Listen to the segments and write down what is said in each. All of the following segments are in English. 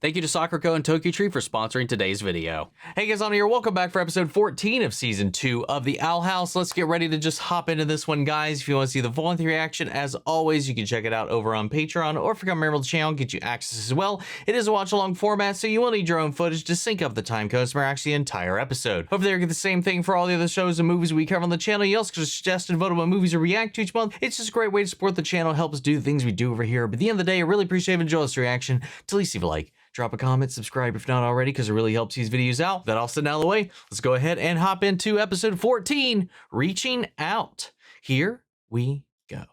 Thank you to Sakura and Tokyo Tree for sponsoring today's video. Hey guys, I'm here. Welcome back for episode 14 of season 2 of the Owl House. Let's get ready to just hop into this one, guys. If you want to see the full length reaction, as always, you can check it out over on Patreon, or if you become a member of the channel, get you access as well. It is a watch along format, so you will need your own footage to sync up the time codes for actually the entire episode. Over there, you get the same thing for all the other shows and movies we cover on the channel. You also can suggest and vote on what movies to react to each month. It's just a great way to support the channel, help us do the things we do over here. But at the end of the day, I really appreciate it. Enjoy this reaction. To at least leave a like, drop a comment, subscribe if not already, because it really helps these videos out. That all said out of the way, let's go ahead and hop into episode 14, Reaching Out. Here we go.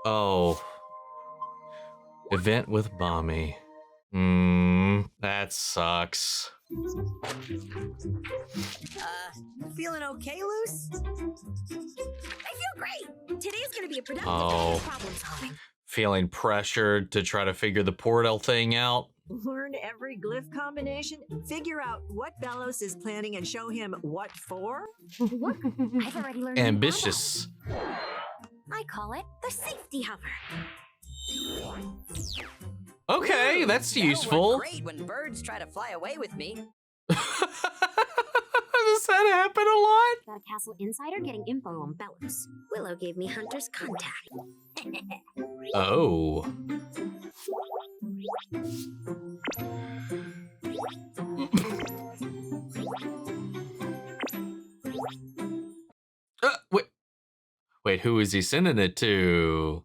Oh. Event with Mommy. That sucks. Feeling okay, Luce? I feel great. Today's gonna be a productive day of problem solving. Feeling pressured to try to figure the portal thing out. Learn every glyph combination, figure out what Belos is planning, and show him what for? Look, I've already learned. Ambitious. I call it the safety hover. Okay, that's useful. Great when birds try to fly away with me. Does that happen a lot? Got a castle insider getting info on Belos. Willow gave me Hunter's contact. Oh. Wait, who is he sending it to?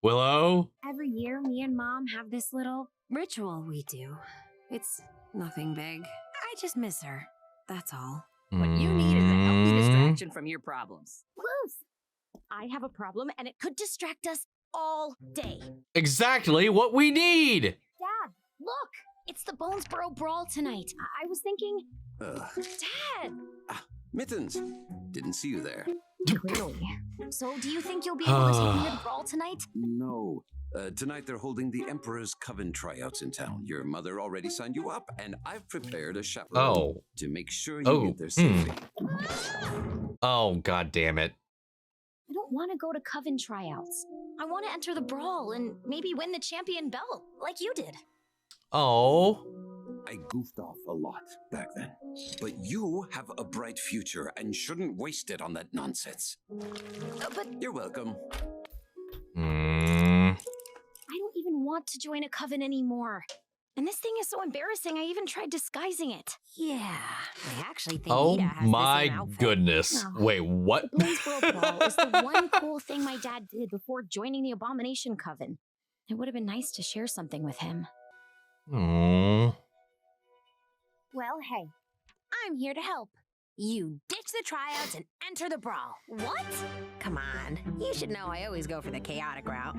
Willow? Every year, me and Mom have this little ritual we do. It's nothing big. I just miss her. That's all. What you need is a healthy distraction from your problems. Luce, I have a problem and it could distract us all day. Exactly what we need. Dad, look! It's the Bonesboro Brawl tonight. I was thinking... Dad! Mittens! Didn't see you there. Really? So do you think you'll be able to take me to the brawl tonight? No. Tonight they're holding the Emperor's Coven tryouts in town. Your mother already signed you up, and I've prepared a chaperone to make sure you get there safely. Oh, god damn it. I don't want to go to Coven tryouts. I want to enter the brawl and maybe win the champion belt, like you did. Oh. I goofed off a lot back then. But you have a bright future and shouldn't waste it on that nonsense. But you're welcome. I don't even want to join a coven anymore. And this thing is so embarrassing, I even tried disguising it. Yeah, I actually think Oh Ida has my the same outfit. goodness. No. Wait, what? The Bonesboro Brawl is the one cool thing my dad did before joining the Abomination Coven. It would have been nice to share something with him. Aww. Well, hey, I'm here to help. You ditch the tryouts and enter the brawl. What? Come on, you should know I always go for the chaotic route.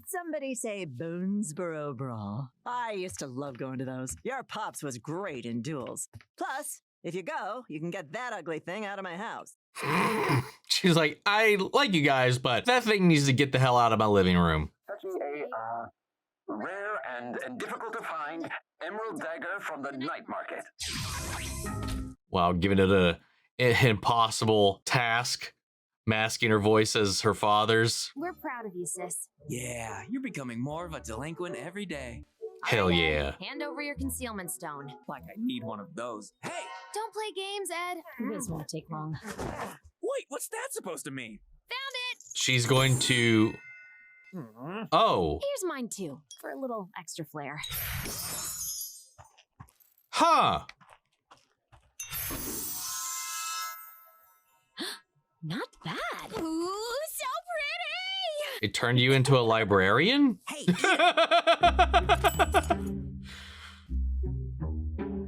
Somebody say Bonesboro Brawl. I used to love going to those. Your pops was great in duels. Plus, if you go, you can get that ugly thing out of my house. She's like, I like you guys, but that thing needs to get the hell out of my living room. Fetching a rare and difficult to find emerald dagger from the night market. Wow, giving it an impossible task. Masking her voice as her father's. We're proud of you, sis. Yeah, you're becoming more of a delinquent every day. Hell yeah. Hand over your concealment stone. Like I need one of those. Hey! Don't play games, Ed. This won't take long. Wait, what's that supposed to mean? Found it! She's going to... Oh. Here's mine too, for a little extra flair. Huh. Not bad. Ooh, so pretty! It turned you into a librarian? Hey!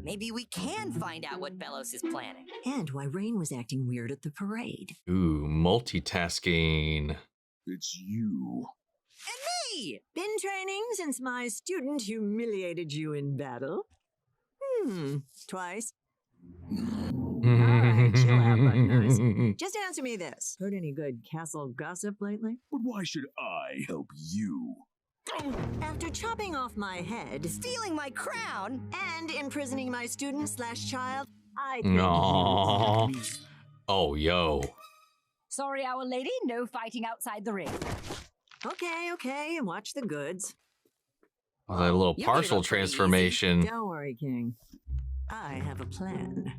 Maybe we can find out what Belos is planning. And why Rain was acting weird at the parade. Ooh, multitasking. It's you. And me! Been training since my student humiliated you in battle? Twice. Alright, chill out, Button. Just answer me this. Heard any good castle gossip lately? But why should I help you? After chopping off my head, Stealing my crown! and imprisoning my student/child, I think Aww. you Oh, yo. Sorry, Our Lady, no fighting outside the ring. Okay, watch the goods. Oh, that little You partial gave up pretty easy. transformation. Don't worry, King. I have a plan.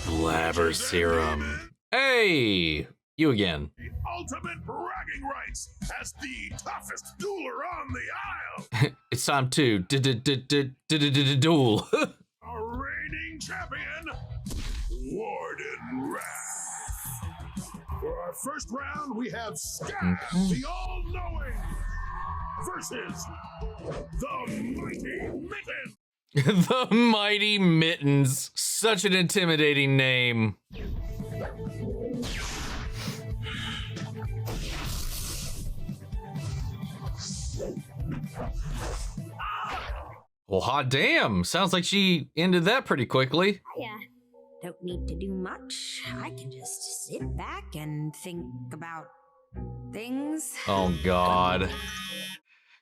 Blabber serum. Hey, you again. The ultimate bragging rights as the toughest dueler on the aisle. It's time to duel. A reigning champion, Warden Wrath. For our first round, we have Sky, the all-knowing, versus the Mighty Mitten. The Mighty Mittens. Such an intimidating name. Well, hot damn. Sounds like she ended that pretty quickly. Yeah. Don't need to do much. I can just sit back and think about things. Oh, God.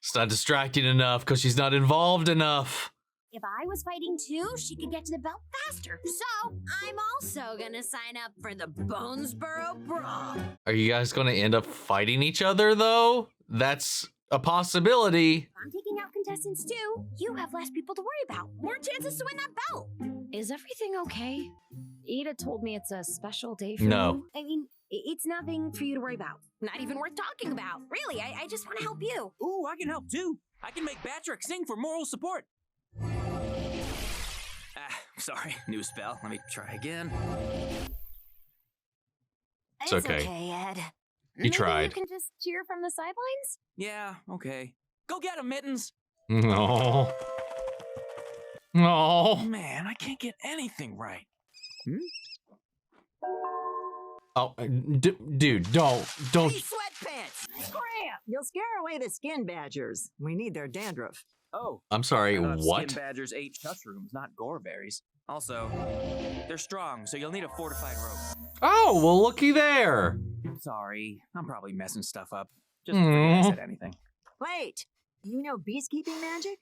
It's not distracting enough because she's not involved enough. If I was fighting too, she could get to the belt faster. So I'm also gonna sign up for the Bonesboro Brawl. Are you guys going to end up fighting each other, though? That's a possibility. I'm taking out contestants too. You have less people to worry about. More chances to win that belt. Is everything okay? Ida told me it's a special day for No. you. I mean, it's nothing for you to worry about. Not even worth talking about. Really, I just want to help you. Ooh, I can help too. I can make Patrick sing for moral support. Sorry, new spell. Let me try again. It's okay. Ed. He tried. You can just cheer from the sidelines? Yeah, okay. Go get him, Mittens. No. No. Man, I can't get anything right. Oh, dude, don't. Hey, sweatpants! Scram! You'll scare away the skin badgers. We need their dandruff. Oh. I'm sorry, I thought what? Skin badgers ate mushrooms, not goreberries. Also, they're strong, so you'll need a fortified rope. Oh, well, looky there. Sorry, I'm probably messing stuff up. Just forget I said anything. Wait, you know beekeeping magic?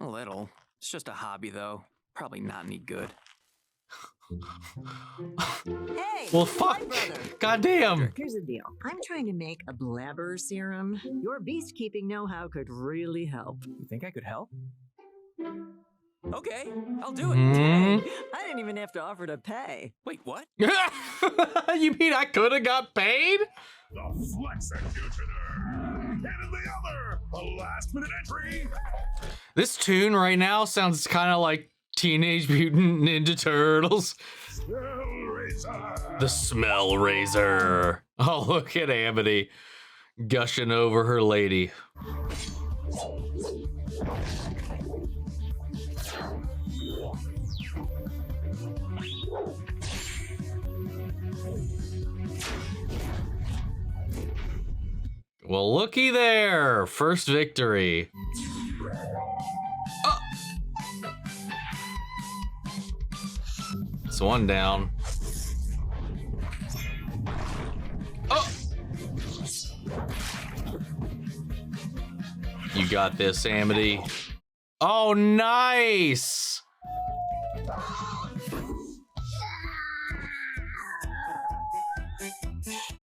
A little. It's just a hobby, though. Probably not any good. Hey! Well, my fuck. brother. Goddamn. Here's the deal. I'm trying to make a blabber serum. Your beast-keeping know-how could really help. You think I could help? Okay, I'll do it. Mm. I didn't even have to offer to pay. Wait, what? You mean I could have got paid? The Flex Executioner. And in the other, a last-minute entry. This tune right now sounds kind of like Teenage Mutant Ninja Turtles. The Smell Razor. Oh, look at Amity gushing over her lady. Well, looky there. First victory. Oh. It's one down. Oh. You got this, Amity. Oh, nice.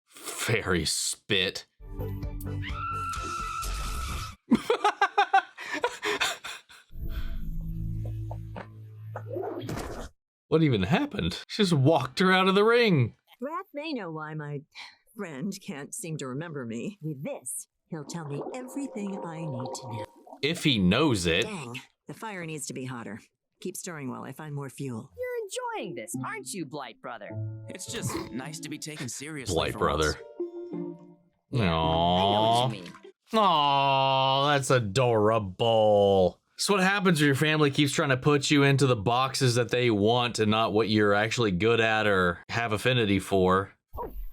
Fairy spit. What even happened? She just walked her out of the ring. Wrath may know why my friend can't seem to remember me. With this, he'll tell me everything I need to know. If he knows it. Dang, the fire needs to be hotter. Keep stirring while I find more fuel. You're enjoying this, aren't you, Blight Brother? It's just nice to be taken seriously. Blight for brother. once. I know what you mean. Aww, that's adorable. It's what happens when your family keeps trying to put you into the boxes that they want and not what you're actually good at or have affinity for.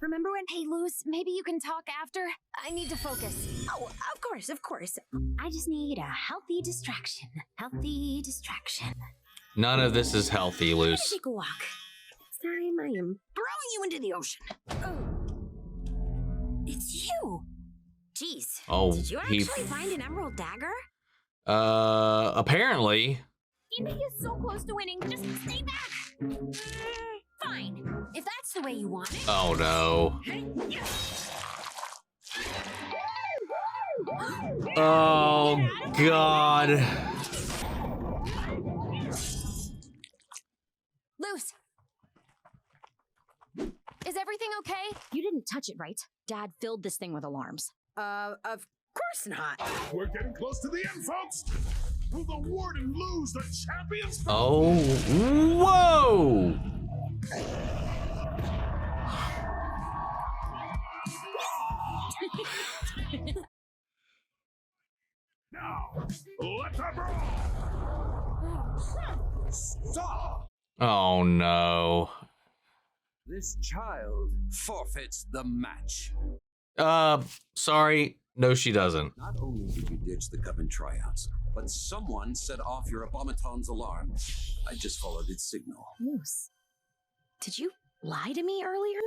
Remember when? Hey, Luz, maybe you can talk after? I need to focus. Oh, of course. I just need a healthy distraction. Healthy distraction. None of this is healthy, I'm gonna Luce. take a walk. Next time I am throwing you into the ocean. Oh. It's you. Jeez. Oh, Did you actually find an emerald dagger? Apparently. Amy is so close to winning. Just stay back. Fine, if that's the way you want it. Oh no. Oh God. Luce! Is everything okay? You didn't touch it, right? Dad filled this thing with alarms. Of course not. We're getting close to the end, folks. Will the warden lose the champions? Oh, whoa! Now, let them roll. Stop. Oh no. This child forfeits the match. Sorry. No, she doesn't. Not only did you ditch the Coven tryouts, but someone set off your Abomaton's alarm. I just followed its signal. Luce, did you lie to me earlier?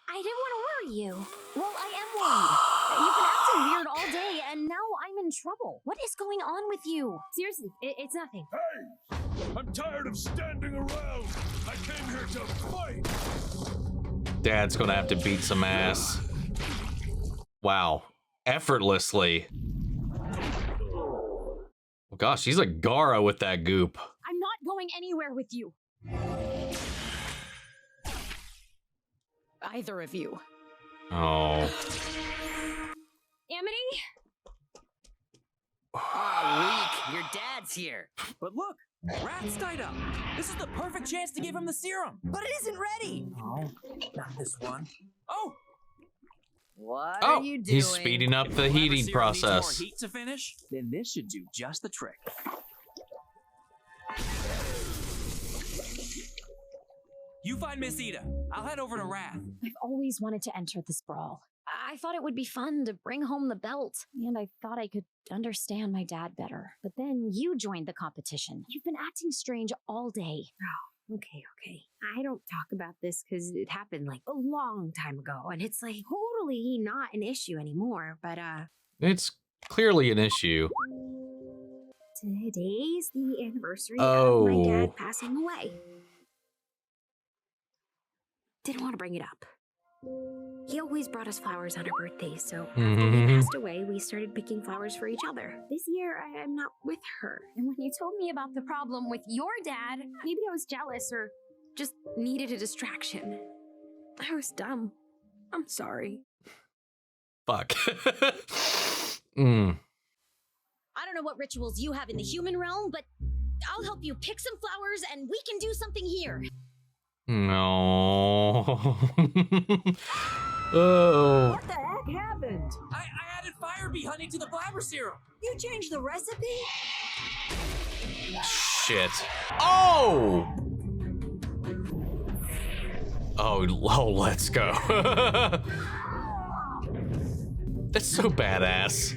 I didn't want to worry you. Well, I am worried. You've been acting weird all day, and now I'm in trouble. What is going on with you? Seriously, it's nothing. Hey, I'm tired of standing around. I came here to fight. Dad's gonna have to beat some ass. Wow. Effortlessly. Oh gosh, he's like Gara with that goop. I'm not going anywhere with you. Either of you. Oh. Amity? Ah, weak. Your dad's here. But look, Rat's tied up. This is the perfect chance to give him the serum. But it isn't ready. Oh, not this one. Oh! What Oh, are you doing? he's speeding up the heating More process. heat to finish? Then this should do just the trick. You find Miss Ida. I'll head over to Wrath. I've always wanted to enter this brawl. I thought it would be fun to bring home the belt, and I thought I could understand my dad better. But then you joined the competition. You've been acting strange all day. Okay. I don't talk about this because it happened like a long time ago, and it's like totally not an issue anymore, but It's clearly an issue. today's the anniversary Oh. of my dad passing away. Didn't want to bring it up. He always brought us flowers on our birthdays, so after he passed away, we started picking flowers for each other. This year, I'm not with her. And when you told me about the problem with your dad, maybe I was jealous or Just needed a distraction. I was dumb. I'm sorry. Fuck. I don't know what rituals you have in the human realm, but I'll help you pick some flowers and we can do something here. No. Oh. What the heck happened? I added fire bee honey to the blabber serum. You changed the recipe? Shit. Oh! Oh, let's go. That's so badass.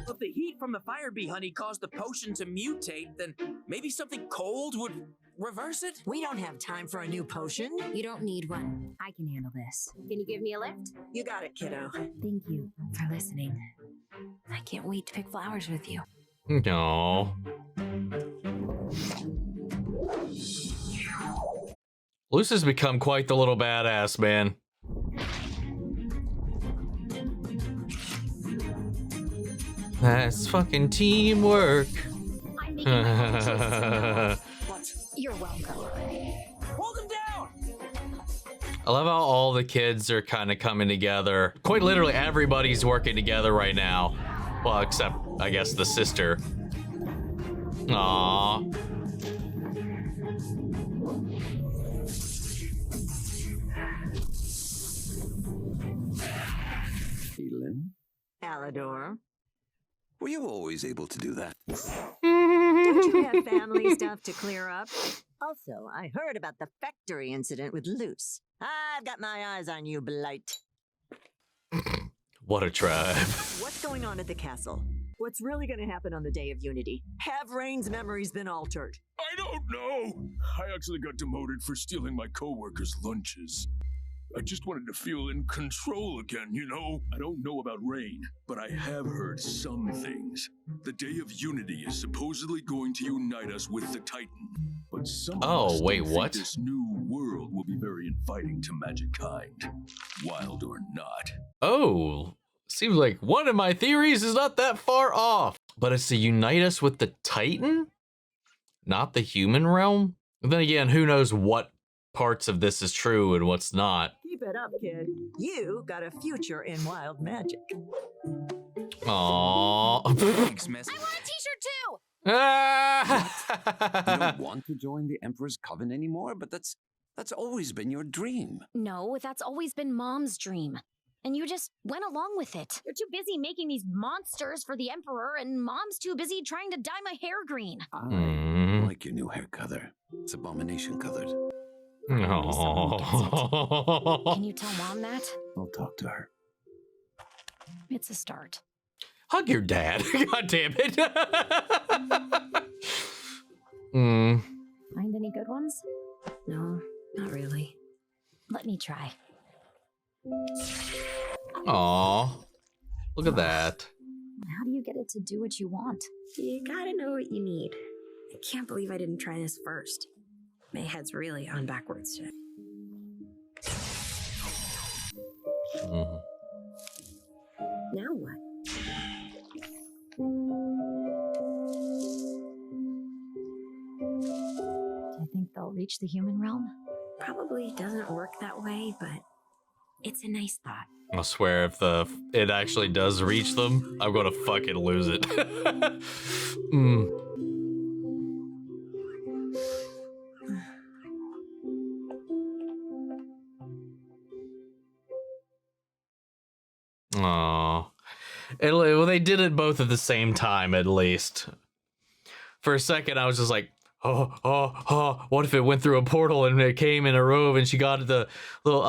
If the heat from the fire bee honey caused the potion to mutate, then maybe something cold would reverse it? We don't have time for a new potion. You don't need one. I can handle this. Can you give me a lift? You got it, kiddo. Thank you for listening. I can't wait to pick flowers with you. No. Luce has become quite the little badass, man. That's fucking teamwork. I'm making my own choices now. What? You're welcome. Hold him down! I love how all the kids are kind of coming together. Quite literally, everybody's working together right now. Well, except, I guess, the sister. Aww. Elin, Alador. were you always able to do that? Don't you have family stuff to clear up? Also, I heard about the factory incident with Luce. I've got my eyes on you, Blight. What a tribe. What's going on at the castle? What's really going to happen on the Day of Unity? Have Rain's memories been altered? I don't know. I actually got demoted for stealing my co-workers' lunches. I just wanted to feel in control again, you know? I don't know about rain, but I have heard some things. The Day of Unity is supposedly going to unite us with the Titan. But some of us wait, don't think what? this new world will be very inviting to magic kind, wild or not. Oh, seems like one of my theories is not that far off. But it's to unite us with the Titan? Not the human realm? And then again, who knows what parts of this is true and what's not. Keep it up, kid. You got a future in wild magic. Aww. Thanks, miss. I want a t-shirt too! You don't want to join the Emperor's Coven anymore, but that's always been your dream. No, that's always been Mom's dream. And you just went along with it. You're too busy making these monsters for the Emperor, and Mom's too busy trying to dye my hair green. I like your new hair color. It's abomination colored. Aww. Can you tell Mom that? I'll talk to her. It's a start. Hug your dad. God damn it. Find any good ones? No, not really. Let me try. Aw. Look at that. How do you get it to do what you want? You gotta know what you need. I can't believe I didn't try this first. My head's really on backwards today. Now what? Do you think they'll reach the human realm? Probably doesn't work that way, but it's a nice thought. I swear if it actually does reach them, I'm gonna fucking lose it. Aww. Well, they did it both at the same time, at least. For a second, I was just like, oh, what if it went through a portal and it came in a robe and she got the little,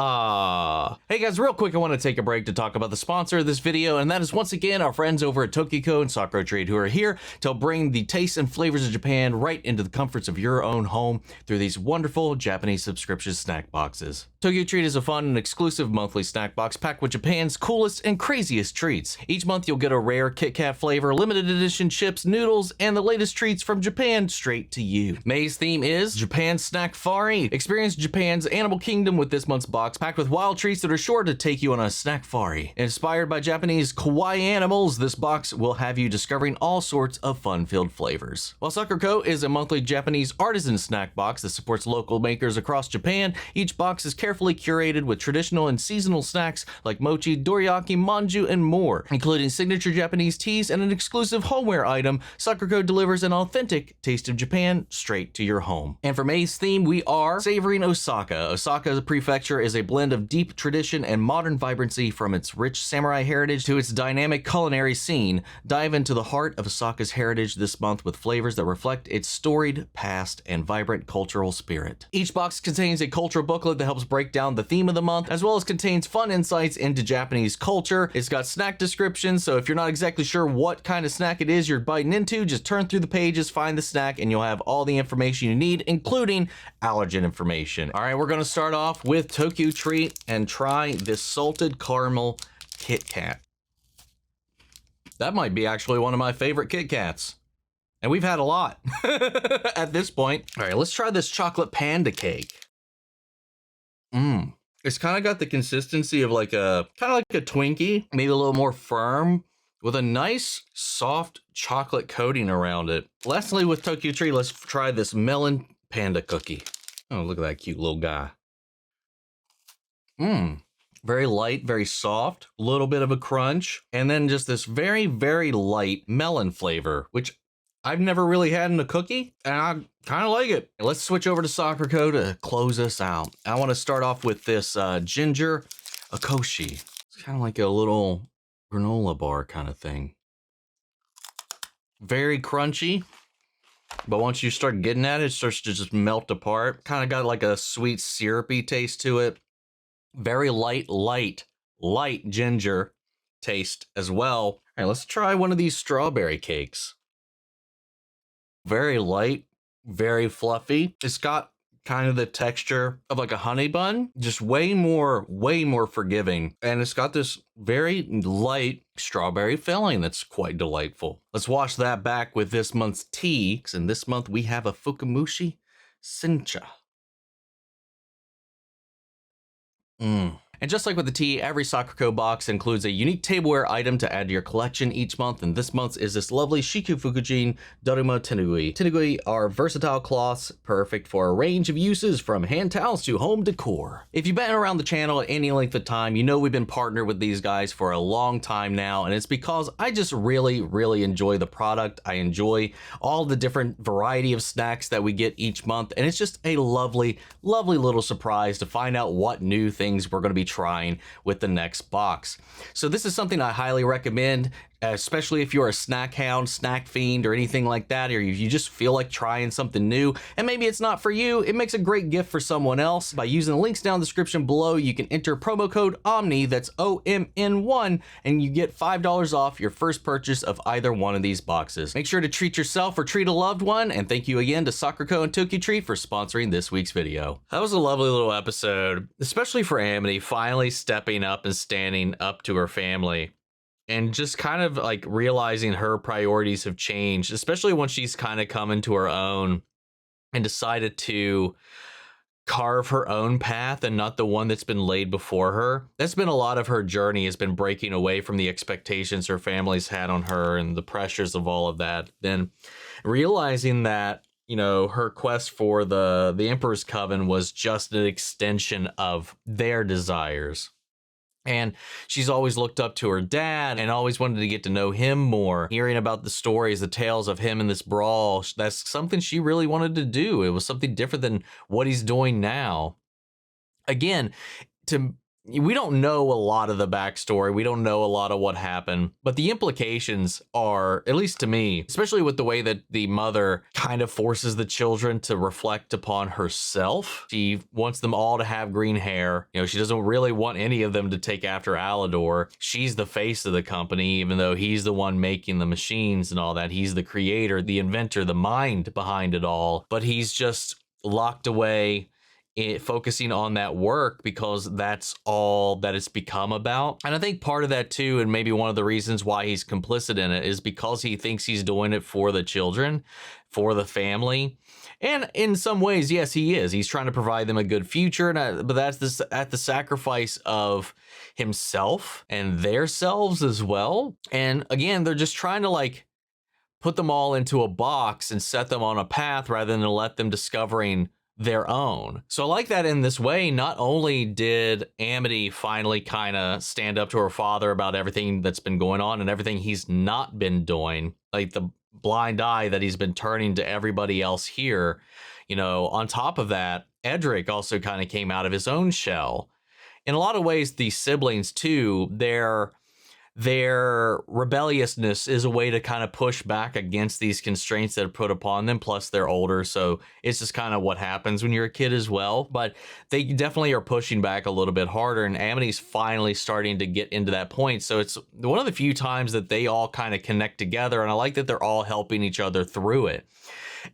Hey guys, real quick, I want to take a break to talk about the sponsor of this video, and that is once again our friends over at Tokiko and Sakura Trade, who are here to bring the tastes and flavors of Japan right into the comforts of your own home through these wonderful Japanese subscription snack boxes. Tokyo Treat is a fun and exclusive monthly snack box packed with Japan's coolest and craziest treats. Each month you'll get a rare Kit Kat flavor, limited edition chips, noodles, and the latest treats from Japan straight to you. May's theme is Japan Snack Fari. Experience Japan's Animal Kingdom with this month's box, packed with wild treats that are sure to take you on a snack fari. Inspired by Japanese kawaii animals, this box will have you discovering all sorts of fun-filled flavors. While Sakurako is a monthly Japanese artisan snack box that supports local makers across Japan, each box is carefully curated with traditional and seasonal snacks like mochi, dorayaki, manju, and more. Including signature Japanese teas and an exclusive homeware item, Sakurako delivers an authentic taste of Japan straight to your home. And for May's theme, we are savoring Osaka. Osaka Prefecture is a blend of deep tradition and modern vibrancy. From its rich samurai heritage to its dynamic culinary scene. Dive into the heart of Osaka's heritage this month with flavors that reflect its storied past and vibrant cultural spirit. Each box contains a cultural booklet that helps break down the theme of the month, as well as contains fun insights into Japanese culture. It's got snack descriptions, so if you're not exactly sure what kind of snack it is you're biting into, just turn through the pages, find the snack, and you'll have all the information you need, including allergen information. All right, we're gonna start off with Tokyo Treat and try this salted caramel Kit Kat. That might be actually one of my favorite Kit Kats. And we've had a lot at this point. All right, let's try this chocolate panda cake. It's kind of got the consistency of like a Twinkie, maybe a little more firm, with a nice soft chocolate coating around it. Lastly, with Tokyo Treat, let's try this melon panda cookie. Oh, look at that cute little guy. Very light, very soft, a little bit of a crunch, and then just this very, very light melon flavor, which I've never really had in a cookie, and I kind of like it. Let's switch over to Sakurako to close us out. I want to start off with this ginger akoshi. It's kind of like a little granola bar kind of thing. Very crunchy, but once you start getting at it, it starts to just melt apart. Kind of got like a sweet syrupy taste to it. Very light ginger taste as well. All right, let's try one of these strawberry cakes. Very light, very fluffy. It's got kind of the texture of like a honey bun, just way more forgiving. And it's got this very light strawberry filling that's quite delightful. Let's wash that back with this month's tea. And this month we have a Fukumushi Sencha. And just like with the tea, every Sakurako box includes a unique tableware item to add to your collection each month, and this month's is this lovely Shiku Fukujin Dorimo Tenugui. Tenugui are versatile cloths, perfect for a range of uses from hand towels to home decor. If you've been around the channel at any length of time, you know we've been partnered with these guys for a long time now, and it's because I just really enjoy the product. I enjoy all the different variety of snacks that we get each month, and it's just a lovely little surprise to find out what new things we're going to be trying with the next box. So this is something I highly recommend, especially if you're a snack hound, snack fiend, or anything like that, or you just feel like trying something new, and maybe it's not for you. It makes a great gift for someone else. By using the links down in the description below, you can enter promo code OMNY, that's OMN1, and you get $5 off your first purchase of either one of these boxes. Make sure to treat yourself or treat a loved one, and thank you again to Sakurako and Tokyo Treat for sponsoring this week's video. That was a lovely little episode, especially for Amity finally stepping up and standing up to her family. And just kind of like realizing her priorities have changed, especially when she's kind of come into her own and decided to carve her own path and not the one that's been laid before her. That's been a lot of her journey, has been breaking away from the expectations her family's had on her and the pressures of all of that. Then realizing that, you know, her quest for the Emperor's Coven was just an extension of their desires. And she's always looked up to her dad and always wanted to get to know him more. Hearing about the stories, the tales of him in this brawl, that's something she really wanted to do. It was something different than what he's doing now. Again, we don't know a lot of the backstory. We don't know a lot of what happened, but the implications are, at least to me, especially with the way that the mother kind of forces the children to reflect upon herself. She wants them all to have green hair. You know, she doesn't really want any of them to take after Alador. She's the face of the company, even though he's the one making the machines and all that. He's the creator, the inventor, the mind behind it all, but he's just locked away, focusing on that work because that's all that it's become about. And I think part of that too, and maybe one of the reasons why he's complicit in it, is because he thinks he's doing it for the children, for the family. And in some ways, yes, he is. He's trying to provide them a good future, but that's at the sacrifice of himself and their selves as well. And again, they're just trying to like put them all into a box and set them on a path rather than let them discovering their own. So I like that in this way. Not only did Amity finally kind of stand up to her father about everything that's been going on and everything he's not been doing, like the blind eye that he's been turning to everybody else here, you know, on top of that, Edric also kind of came out of his own shell. In a lot of ways, these siblings too, their rebelliousness is a way to kind of push back against these constraints that are put upon them. Plus they're older, so it's just kind of what happens when you're a kid as well. But they definitely are pushing back a little bit harder, and Amity's finally starting to get into that point. So it's one of the few times that they all kind of connect together, and I like that they're all helping each other through it.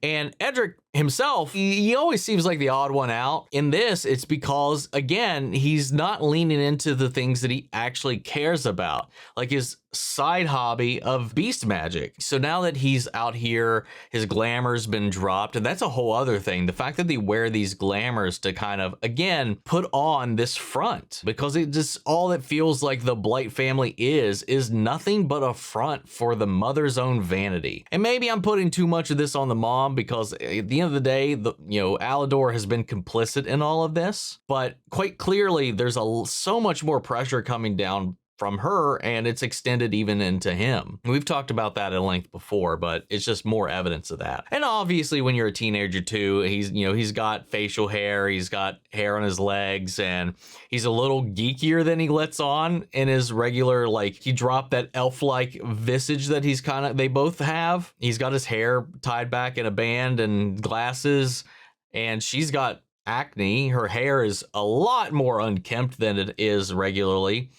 And Edric himself, he always seems like the odd one out. In this, it's because, again, he's not leaning into the things that he actually cares about, like his side hobby of beast magic. So now that he's out here, his glamour's been dropped, and that's a whole other thing. The fact that they wear these glamours to kind of, again, put on this front, because it just, all it feels like the Blight family is nothing but a front for the mother's own vanity. And maybe I'm putting too much of this on the mom, because at the end of the day, Alador has been complicit in all of this, but quite clearly there's so much more pressure coming down from her, and it's extended even into him. We've talked about that at length before, but it's just more evidence of that. And obviously when you're a teenager too, he's got facial hair, he's got hair on his legs, and he's a little geekier than he lets on in his regular, like, he dropped that elf-like visage that they both have. He's got his hair tied back in a band and glasses, and she's got acne. Her hair is a lot more unkempt than it is regularly.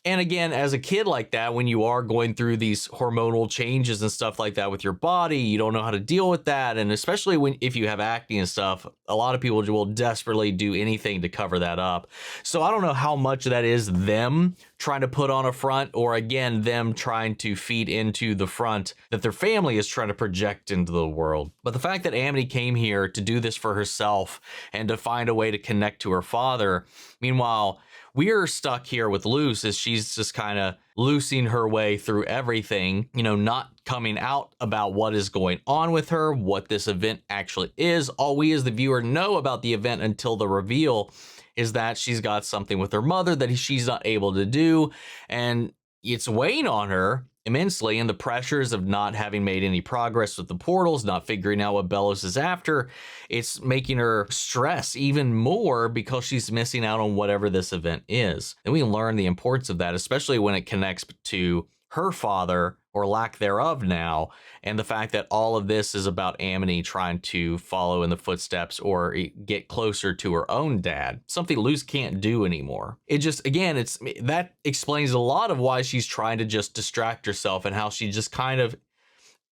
And again, as a kid like that, when you are going through these hormonal changes and stuff like that with your body, you don't know how to deal with that. And especially if you have acne and stuff, a lot of people will desperately do anything to cover that up. So I don't know how much of that is them trying to put on a front, or again, them trying to feed into the front that their family is trying to project into the world. But the fact that Amity came here to do this for herself and to find a way to connect to her father, meanwhile, we're stuck here with Luce as she's just kind of loosing her way through everything, you know, not coming out about what is going on with her, what this event actually is. All we as the viewer know about the event until the reveal is that she's got something with her mother that she's not able to do, and it's weighing on her immensely, and the pressures of not having made any progress with the portals, not figuring out what Belos is after, it's making her stress even more because she's missing out on whatever this event is. And we learn the importance of that, especially when it connects to her father, or lack thereof now, and the fact that all of this is about Amity trying to follow in the footsteps or get closer to her own dad, something Luce can't do anymore. It just, again, that explains a lot of why she's trying to just distract herself, and how she just kind of,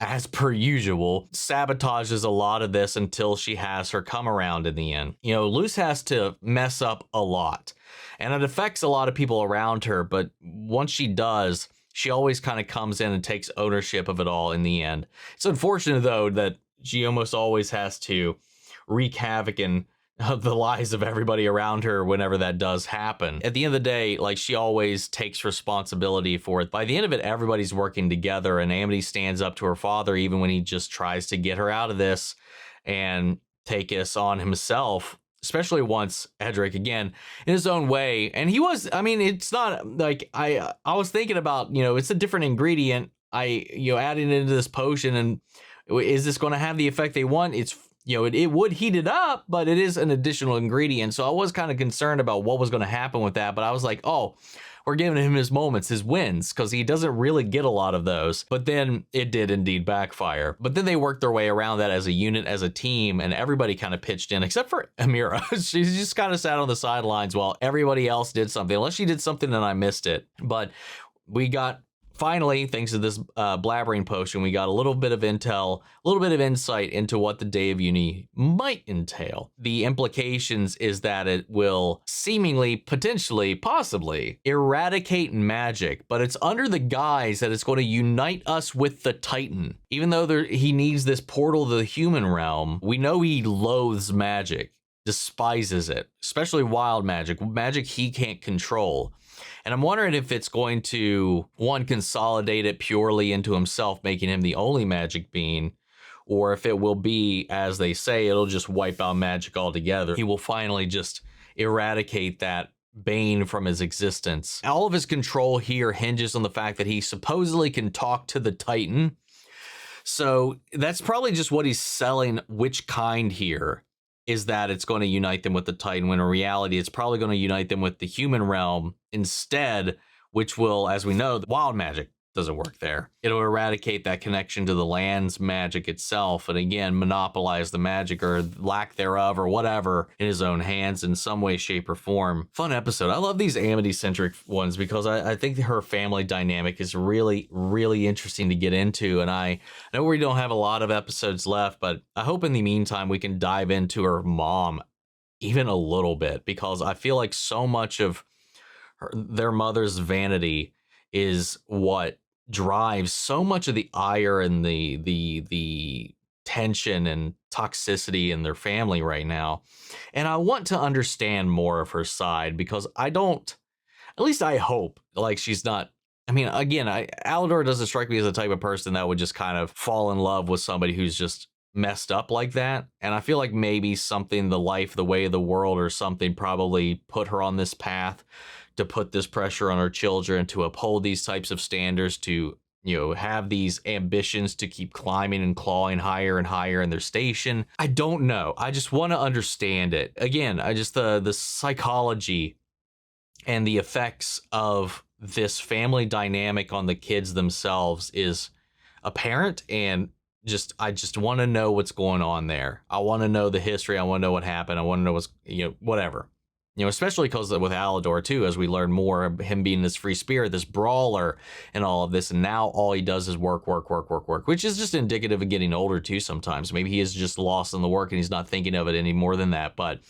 as per usual, sabotages a lot of this until she has her come around in the end. You know, Luce has to mess up a lot, and it affects a lot of people around her, but once she does, she always kind of comes in and takes ownership of it all in the end. It's unfortunate, though, that she almost always has to wreak havoc in the lives of everybody around her whenever that does happen. At the end of the day, like, she always takes responsibility for it. By the end of it, everybody's working together, and Amity stands up to her father even when he just tries to get her out of this and take us on himself. Especially once Edric, again, in his own way. And he was, I mean, it's not like, I was thinking about, you know, it's a different ingredient. Adding into this potion, and is this going to have the effect they want? It's, you know, it would heat it up, but it is an additional ingredient. So I was kind of concerned about what was going to happen with that. But I was like, oh, we're giving him his moments, his wins, because he doesn't really get a lot of those. But then it did indeed backfire. But then they worked their way around that as a unit, as a team, and everybody kind of pitched in, except for Amira. She just kind of sat on the sidelines while everybody else did something, unless she did something and I missed it. But we got, finally, thanks to this blabbering potion, we got a little bit of intel, a little bit of insight into what the Day of Unity might entail. The implications is that it will seemingly, potentially, possibly eradicate magic, but it's under the guise that it's going to unite us with the Titan. Even though he needs this portal to the human realm, we know he loathes magic, despises it, especially wild magic he can't control. And I'm wondering if it's going to, one, consolidate it purely into himself, making him the only magic being, or if it will be, as they say, it'll just wipe out magic altogether. He will finally just eradicate that bane from his existence. All of his control here hinges on the fact that he supposedly can talk to the Titan. So that's probably just what he's selling, which kind here, is that it's going to unite them with the Titan, when in reality it's probably going to unite them with the human realm instead, which will, as we know, the wild magic doesn't work there. It'll eradicate that connection to the land's magic itself, and again, monopolize the magic or lack thereof or whatever in his own hands in some way, shape, or form. Fun episode. I love these Amity-centric ones because I think her family dynamic is really, really interesting to get into, and I know we don't have a lot of episodes left, but I hope in the meantime we can dive into her mom even a little bit, because I feel like so much of their mother's vanity is what drives so much of the ire and the tension and toxicity in their family right now. And I want to understand more of her side, because I don't, at least I hope, like, she's not, I mean, again, Alador doesn't strike me as the type of person that would just kind of fall in love with somebody who's just messed up like that. And I feel like maybe something, the life, the way of the world or something probably put her on this path to put this pressure on her children to uphold these types of standards, to, you know, have these ambitions to keep climbing and clawing higher and higher in their station. I don't know. I just want to understand it. Again, the psychology and the effects of this family dynamic on the kids themselves is apparent, and I just want to know what's going on there. I want to know the history. I want to know what happened. I want to know what's, you know, whatever. You know, especially because with Alador too, as we learn more of him being this free spirit, this brawler and all of this. And now all he does is work, which is just indicative of getting older too sometimes. Maybe he is just lost in the work and he's not thinking of it any more than that. But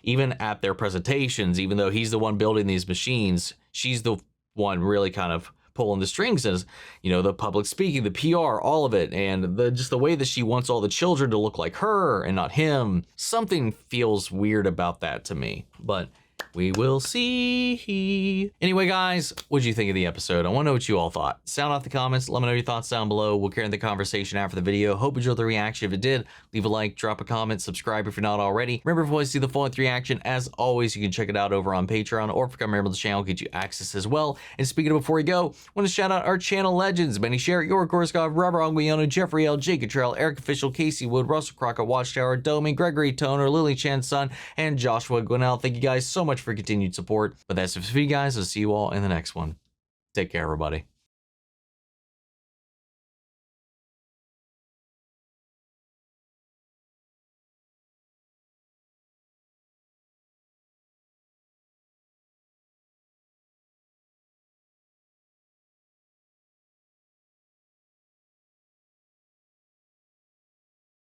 even at their presentations, even though he's the one building these machines, she's the one really kind of pulling the strings, as you know, the public speaking, the PR, all of it, and just the way that she wants all the children to look like her and not him. Something feels weird about that to me, but we will see. Anyway, guys, what did you think of the episode? I want to know what you all thought. Sound off the comments. Let me know your thoughts down below. We'll carry on the conversation after the video. Hope you enjoyed the reaction. If it did, leave a like, drop a comment, subscribe if you're not already. Remember, if you want to see the full-length reaction, as always, you can check it out over on Patreon, or if you become a member of the channel, get you access as well. And speaking of before we go, I want to shout out our channel legends: Benny Sherritt, York Gorskov, Robert Anguiano, Jeffrey L, Jake Cottrell, Eric Official, Casey Wood, Russell Crockett, Watchtower, Domi, Gregory Toner, Lily Chan Sun, and Joshua Gwinnell. Thank you guys so much for continued support. But that's it for you guys. I'll see you all in the next one. Take care, everybody.